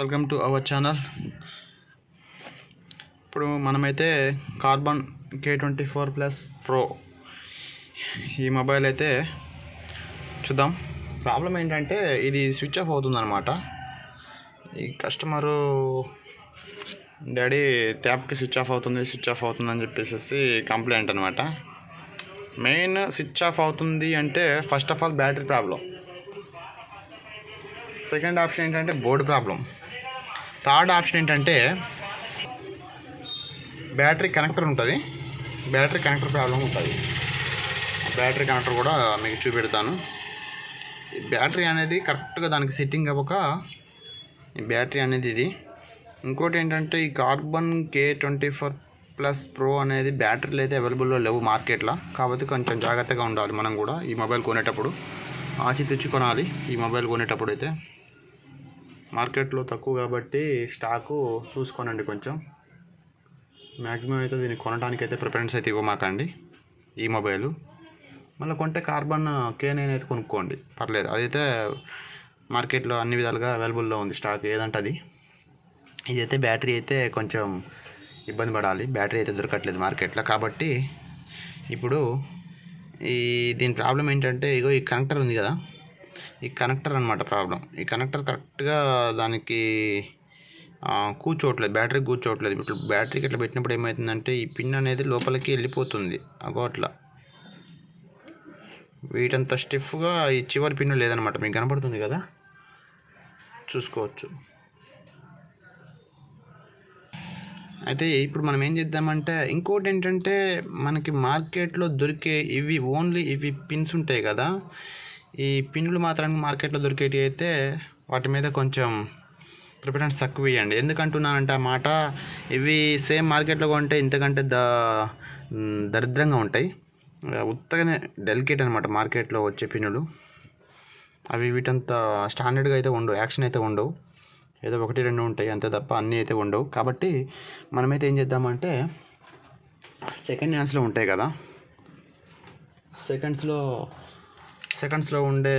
Welcome to our channel. ఇప్పుడు మనమైతే carbon K24+ Pro ఈ మొబైల్ అయితే చూద్దాం. ప్రాబ్లం ఏంటంటే ఇది స్విచ్ ఆఫ్ అవుతుందన్నమాట. ఈ కస్టమరు డాడీ ట్యాబ్కి స్విచ్ ఆఫ్ అవుతుందని చెప్పేసి కంప్లైంట్ అనమాట. మెయిన్ స్విచ్ ఆఫ్ అవుతుంది అంటే first of all battery problem, second option ఏంటంటే బోర్డు ప్రాబ్లం, థర్డ్ ఆప్షన్ ఏంటంటే బ్యాటరీ కనెక్టర్ ఉంటుంది. బ్యాటరీ కనెక్టర్ ప్రాబ్లం ఉంటుంది. బ్యాటరీ కనెక్టర్ కూడా మీకు చూపెడతాను. ఈ బ్యాటరీ అనేది కరెక్ట్గా దానికి సెట్టింగ్ అవ్వక ఈ బ్యాటరీ అనేది ఇది. ఇంకోటి ఏంటంటే ఈ కార్బన్ K24+ Pro అనేది బ్యాటరీలు అయితే అవైలబుల్లో లేవు మార్కెట్లో, కాబట్టి కొంచెం జాగ్రత్తగా ఉండాలి. మనం కూడా ఈ మొబైల్ కొనేటప్పుడు ఆచితూచి కొనాలి. ఈ మొబైల్ కొనేటప్పుడు అయితే మార్కెట్లో తక్కువ కాబట్టి స్టాకు చూసుకోనండి. కొంచెం మ్యాక్సిమం అయితే దీన్ని కొనడానికి అయితే ప్రిఫరెన్స్ అయితే ఇవ్వమాకండి. ఈ మొబైలు మళ్ళీ కొంటే కార్బన్ K9 అయితే కొనుక్కోండి, పర్లేదు. అదైతే మార్కెట్లో అన్ని విధాలుగా అవైలబుల్లో ఉంది స్టాక్, ఏదంటే అది. ఇదైతే బ్యాటరీ అయితే కొంచెం ఇబ్బంది పడాలి, బ్యాటరీ అయితే దొరకట్లేదు మార్కెట్లో. కాబట్టి ఇప్పుడు దీని ప్రాబ్లం ఏంటంటే ఈ కనెక్టర్ ఉంది కదా, ఈ కనెక్టర్ అనమాట ప్రాబ్లం. ఈ కనెక్టర్ కరెక్ట్గా దానికి కూర్చోవట్లేదు, బ్యాటరీ కూర్చోవట్లేదు. ఇప్పుడు బ్యాటరీకి ఇట్లా పెట్టినప్పుడు ఏమవుతుందంటే ఈ పిన్ అనేది లోపలికి వెళ్ళిపోతుంది. అగో అట్లా వీటంత స్టిఫ్గా ఈ చివరి పిన్ లేదనమాట. మీకు కనపడుతుంది కదా, చూసుకోవచ్చు. అయితే ఇప్పుడు మనం ఏం చేద్దామంటే, ఇంకోటి ఏంటంటే మనకి మార్కెట్లో దొరికే ఇవి పిన్స్ ఉంటాయి కదా, ఈ పిన్లు మాత్రం మార్కెట్లో దొరికేటి అయితే వాటి మీద కొంచెం ప్రిఫరెన్స్ తక్కువ ఇవ్వండి. ఎందుకంటున్నానంటే ఆ మాట, ఇవి సేమ్ మార్కెట్లో కొంటే ఇంతకంటే దరిద్రంగా ఉంటాయి. ఉత్తగానే డెలికేట్ అనమాట మార్కెట్లో వచ్చే పిన్నులు. అవి వీటంతా స్టాండర్డ్గా అయితే ఉండవు, యాక్షన్ అయితే ఉండవు. ఏదో 1-2 ఉంటాయి అంతే తప్ప అన్నీ అయితే ఉండవు. కాబట్టి మనమైతే ఏం చేద్దామంటే సెకండ్ హ్యాండ్స్లో ఉంటాయి కదా, సెకండ్స్లో ఉండే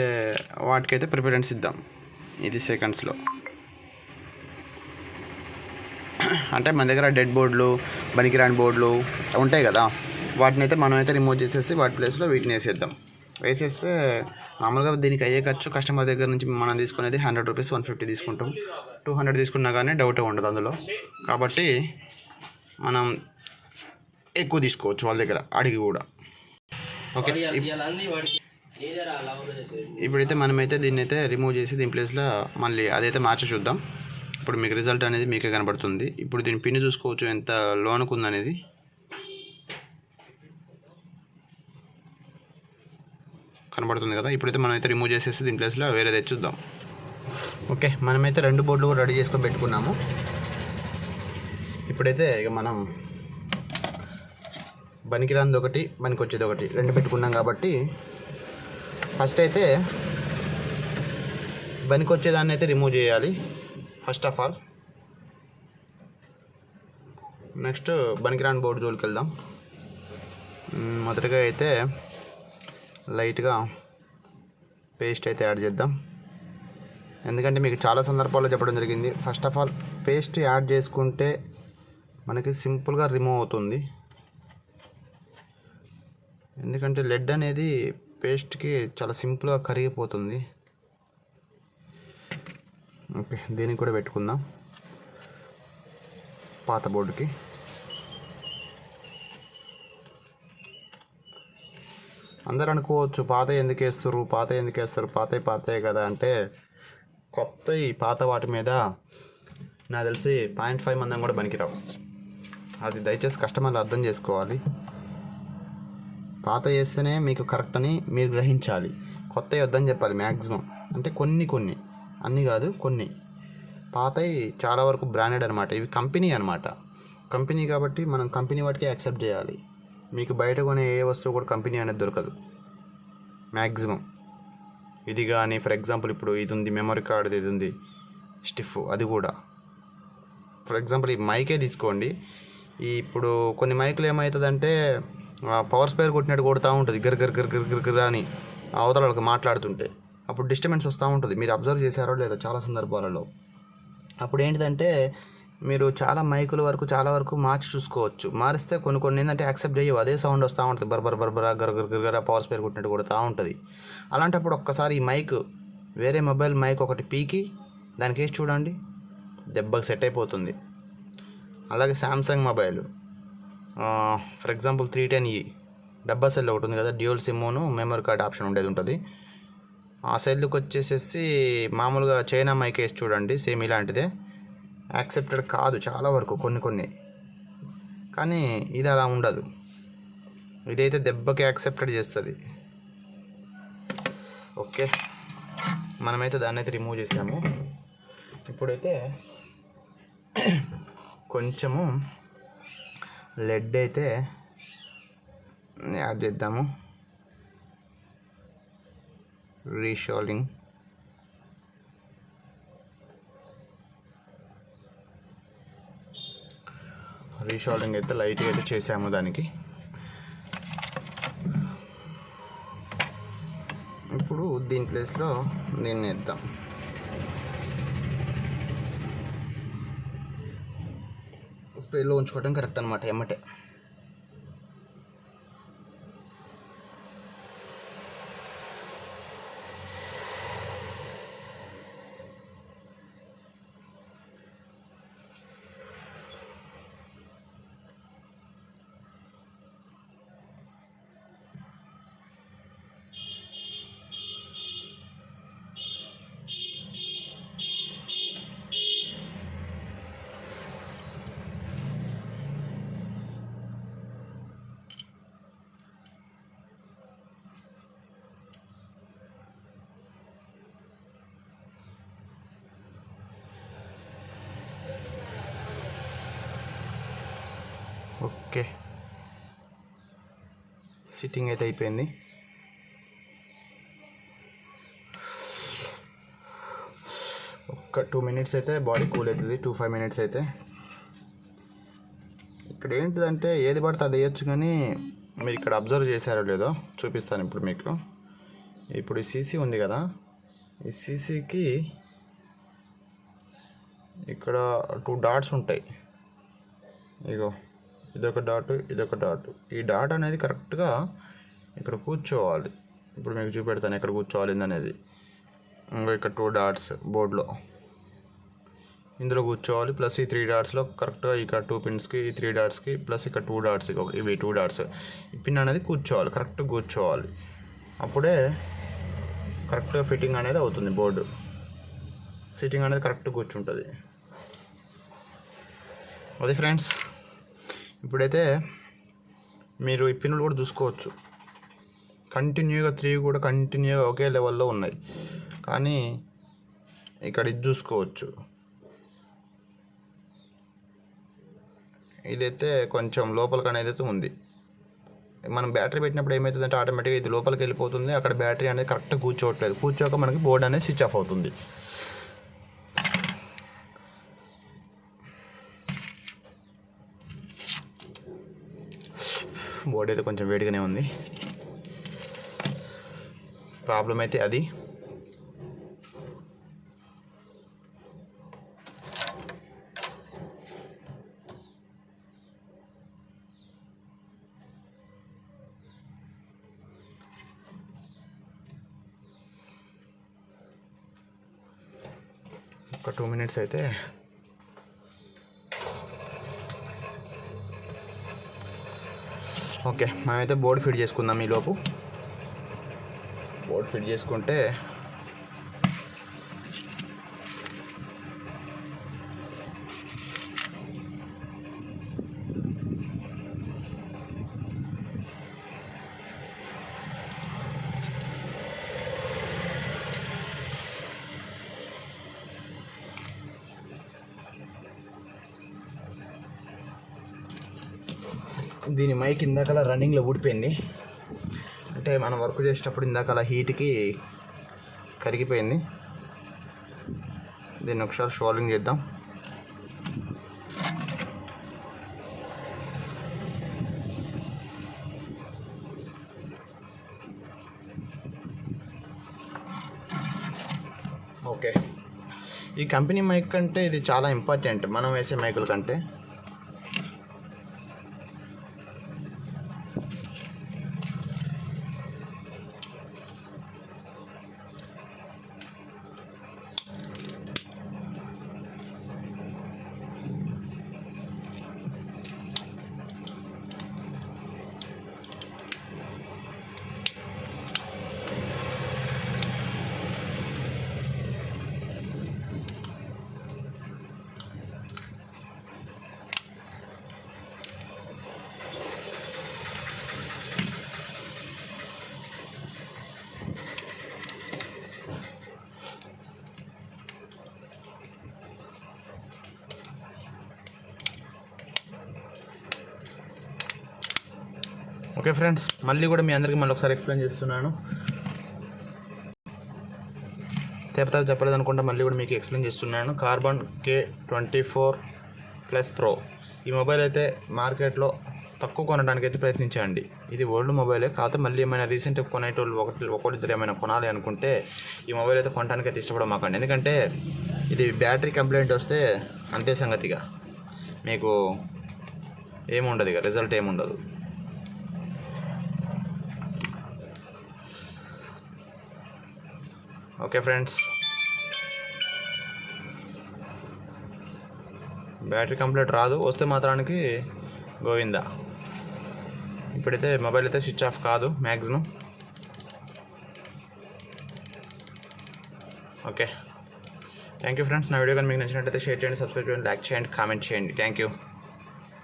వాటికైతే ప్రిఫరెన్స్ ఇద్దాం. ఇది సెకండ్స్లో అంటే మన దగ్గర డెడ్ బోర్డులు, పనికిరాని బోర్డులు ఉంటాయి కదా, వాటిని అయితే మనమైతే రిమూవ్ చేసేసి వాటి ప్లేస్లో వీటిని వేసేస్తే మామూలుగా దీనికి అయ్యే ఖర్చు కస్టమర్ దగ్గర నుంచి మనం తీసుకునేది 100 రూపీస్, 150 తీసుకుంటాం. 200 తీసుకున్నా కానీ డౌటే ఉండదు అందులో. కాబట్టి మనం ఎక్కువ తీసుకోవచ్చు వాళ్ళ దగ్గర అడిగి కూడా. ఓకే, ఇప్పుడైతే మనమైతే దీన్ని అయితే రిమూవ్ చేసి దీని ప్లేస్లో మళ్ళీ అదైతే మార్చి చూద్దాం. ఇప్పుడు మీకు రిజల్ట్ అనేది మీకే కనబడుతుంది. ఇప్పుడు దీని పిన్ చూసుకోవచ్చు ఎంత లోనుకు ఉందనేది. కనబడుతుంది కదా. ఇప్పుడైతే మనమైతే రిమూవ్ చేసేసి దీని ప్లేస్లో వేరేది చూద్దాం. ఓకే, మనమైతే 2 బోర్డులు కూడా రెడీ చేసుకొని పెట్టుకున్నాము. ఇప్పుడైతే ఇక మనం పనికిరానిది ఒకటి, పనికొచ్చేది ఒకటి, 2 పెట్టుకున్నాం. కాబట్టి ఫస్ట్ అయితే పనికొచ్చేదాన్ని అయితే రిమూవ్ చేయాలి ఫస్ట్ ఆఫ్ ఆల్. నెక్స్ట్ పనికిరాని బోర్డు జోలికి వెళ్దాం. మొదటిగా అయితే లైట్గా పేస్ట్ అయితే యాడ్ చేద్దాం. ఎందుకంటే మీకు చాలా సందర్భాల్లో చెప్పడం జరిగింది, first of all paste add చేసుకుంటే మనకి సింపుల్గా రిమూవ్ అవుతుంది. ఎందుకంటే లెడ్ అనేది పేస్ట్కి చాలా సింపుల్గా కరిగిపోతుంది. ఓకే, దీనికి కూడా పెట్టుకుందాం పాత బోర్డుకి. అందరు అనుకోవచ్చు పాత ఎందుకు వేస్తారు, పాతయ్య కదా అంటే, కొత్త ఈ పాత వాటి మీద నాకు తెలిసి 0.5 మందం కూడా పనికిరావు. అది దయచేసి కస్టమర్లు అర్థం చేసుకోవాలి. పాత వేస్తేనే మీకు కరెక్ట్ అని మీరు గ్రహించాలి. కొత్త వద్దని చెప్పాలి మ్యాక్సిమం. అంటే కొన్ని అన్నీ కాదు, కొన్ని పాతవి చాలా వరకు బ్రాండెడ్ అనమాట. ఇవి కంపెనీ అనమాట. కంపెనీ కాబట్టి మనం కంపెనీ వాటికి యాక్సెప్ట్ చేయాలి. మీకు బయట కొనే ఏ వస్తువు కూడా కంపెనీ అనేది దొరకదు మ్యాక్సిమం. ఇది కానీ ఫర్ ఎగ్జాంపుల్ ఇప్పుడు ఇది ఉంది, మెమరీ కార్డు ఇది ఉంది స్టిఫ్, అది కూడా. ఫర్ ఎగ్జాంపుల్ ఈ మైకే తీసుకోండి. ఇప్పుడు కొన్ని మైకులు ఏమవుతుందంటే పవర్ స్పేర్ కొట్టినట్టు కొడుతూ ఉంటుంది, గర్ అని అవతల వాళ్ళకి మాట్లాడుతుంటే. అప్పుడు డిస్టర్బెన్స్ వస్తూ ఉంటుంది. మీరు అబ్జర్వ్ చేశారో లేదో చాలా సందర్భాలలో. అప్పుడు ఏంటిదంటే మీరు చాలా వరకు మార్చి చూసుకోవచ్చు. మారిస్తే కొన్ని ఏంటంటే యాక్సెప్ట్ చేయవు, అదే సౌండ్ వస్తూ ఉంటుంది, బర్బర్ గరగర పవర్ స్పేర్ కొట్టినట్టు కొడుతూ ఉంటుంది. అలాంటప్పుడు ఒక్కసారి ఈ మైక్ వేరే మొబైల్ మైక్ ఒకటి పీకి దానికి వేసి చూడండి, దెబ్బకి సెట్ అయిపోతుంది. అలాగే Samsung mobile for example 310E డబ్బా సెల్ ఒకటి ఉంది కదా, డ్యూయల్ సిమ్ను మెమరీ కార్డ్ ఆప్షన్ ఉండేది ఉంటుంది. ఆ సెల్కి వచ్చేసేసి మామూలుగా చైనా మైక్ వేసి చూడండి, సేమ్ ఇలాంటిదే. యాక్సెప్టెడ్ కాదు చాలా వరకు కొన్ని, కానీ ఇది అలా ఉండదు. ఇదైతే దెబ్బకి యాక్సెప్టెడ్ చేస్తుంది. ఓకే, మనమైతే దాన్ని అయితే రిమూవ్ చేసాము. ఇప్పుడైతే కొంచెము లెడ్ అయితే యాడ్ చేద్దాము. రీషోల్డింగ్ అయితే లైట్గా అయితే చేసాము దానికి. ఇప్పుడు దీని ప్లేస్లో దీన్ని వేద్దాం. స్ప్రేలో ఉంచుకోవడం కరెక్ట్ అనమాట, ఎమ్మటే. ఓకే, సిట్టింగ్ అయితే అయిపోయింది. ఒక 2 minutes అయితే బాడీ కూల్ అవుతుంది, 2-5 minutes అయితే. ఇక్కడ ఏంటిదంటే ఏది పడితే అది వేయచ్చు, కానీ మీరు ఇక్కడ అబ్జర్వ్ చేశారో లేదో చూపిస్తాను ఇప్పుడు మీకు. ఇప్పుడు ఈ సీసీ ఉంది కదా, ఈ సీసీకి ఇక్కడ 2 డాట్స్ ఉంటాయి. ఇగో ఇదొక డాట్. ఈ డాట్ అనేది కరెక్ట్గా ఇక్కడ కూర్చోవాలి. ఇప్పుడు మీకు చూపెడతాను ఎక్కడ కూర్చోవాలి అనేది. ఇక్కడ 2 డాట్స్ బోర్డులో ఇందులో కూర్చోవాలి. ప్లస్ ఈ 3 డాట్స్లో కరెక్ట్గా ఇక్కడ 2 పిన్స్కి, ఈ 3 డాట్స్కి ప్లస్ ఇక్కడ 2 డాట్స్, ఇవి 2 డాట్స్, ఈ పిన్ అనేది కూర్చోవాలి, కరెక్ట్గా కూర్చోవాలి. అప్పుడే కరెక్ట్గా ఫిట్టింగ్ అనేది అవుతుంది. బోర్డు సిట్టింగ్ అనేది కరెక్ట్గా కూర్చుంటుంది. అది ఫ్రెండ్స్. ఇప్పుడైతే మీరు ఈ పిన్నులు కూడా చూసుకోవచ్చు, కంటిన్యూగా 3 కూడా కంటిన్యూగా ఒకే లెవెల్లో ఉన్నాయి. కానీ ఇక్కడ ఇది చూసుకోవచ్చు, ఇదైతే కొంచెం లోపలికి అనేది అయితే ఉంది. మనం బ్యాటరీ పెట్టినప్పుడు ఏమవుతుందంటే ఆటోమేటిక్గా ఇది లోపలికి వెళ్ళిపోతుంది. అక్కడ బ్యాటరీ అనేది కరెక్ట్గా కూర్చోక మనకి బోర్డు అనేది స్విచ్ ఆఫ్ అవుతుంది. బోర్డు అయితే కొంచెం వేడిగానే ఉంది. ప్రాబ్లం అయితే అది. ఒక 2 minutes అయితే ఓకే. మనమైతే బోర్డు ఫిట్ చేసుకుందాం. ఈలోపు బోర్డు ఫిట్ చేసుకుంటే దీని మైక్ ఇందాకలా రన్నింగ్లో ఊడిపోయింది. అంటే మనం వర్క్ చేసేటప్పుడు ఇందాకలా హీట్కి కరిగిపోయింది. దీన్ని ఒకసారి షోల్డింగ్ చేద్దాం. ఓకే, ఈ కంపెనీ మైక్ కంటే ఇది చాలా ఇంపార్టెంట్ మనం వేసే మైకుల కంటే. ఓకే ఫ్రెండ్స్, మళ్ళీ కూడా మీ అందరికీ మళ్ళీ ఒకసారి ఎక్స్ప్లెయిన్ చేస్తున్నాను. తేపతాలు చెప్పలేదు అనుకుంటా, మళ్ళీ కూడా మీకు ఎక్స్ప్లెయిన్ చేస్తున్నాను. కార్బన్ K24+ Pro ఈ మొబైల్ అయితే మార్కెట్లో తక్కువ కొనడానికి అయితే ప్రయత్నించండి. ఇది ఓల్డ్ మొబైలే, కాకపోతే మళ్ళీ ఏమైనా రీసెంట్గా కొనేటోళ్ళు ఒకటిద్దరు ఏమైనా కొనాలి అనుకుంటే ఈ మొబైల్ అయితే కొనడానికి అయితే ఇష్టపడమాకండి. ఎందుకంటే ఇది బ్యాటరీ కంప్లైంట్ వస్తే అంతే సంగతిగా, మీకు ఏముండదు, ఇక రిజల్ట్ ఏముండదు. ఓకే ఫ్రెండ్స్, బ్యాటరీ కంప్లీట్ రాదు, వస్తే మాత్రానికి గోవిందా. ఇప్పుడైతే మొబైల్ అయితే స్విచ్ ఆఫ్ కాదు maximum. Okay, thank you friends. నా వీడియో కానీ మీకు నచ్చినట్లయితే షేర్ చేయండి, సబ్స్క్రైబ్ చేయండి, లైక్ చేయండి, కామెంట్ చేయండి. Thank you.